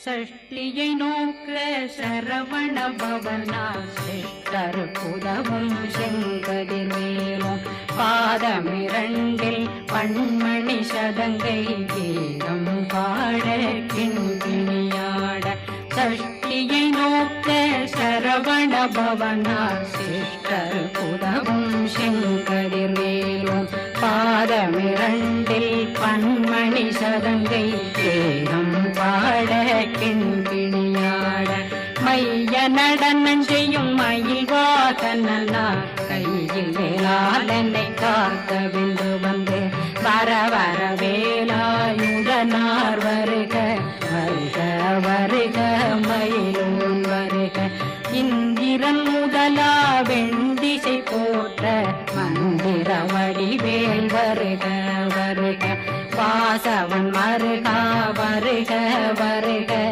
சஷ்டியை நோக்க சரவண பவனா சிஷ்டர் புதவும் செங்கதிர்வேலும் பாதமிரண்டில் பண்மணி சதங்கை கீதம் பாட கிண்கிணியாட சஷ்டியை நோக்க சரவண பவனா சிஷ்டர் புதவும் செங்கதிர்வேலும் பாதமிரண்டில் பண்மணி சதங்கை கீதம் பாட கிண்கிணியாட மைய நடனம் செய்யும் மயில் வாகனா கையில் வேளாளனை காக்க வென்று வந்து வர வர வேலாயுடனார் வருக வருக வருக மயிலோன் வருக இந்திரன் முதலா வெண்டிசை போற்ற மந்திர வடிவேல் வருக வருக வாசவன் மருகா வருக வருக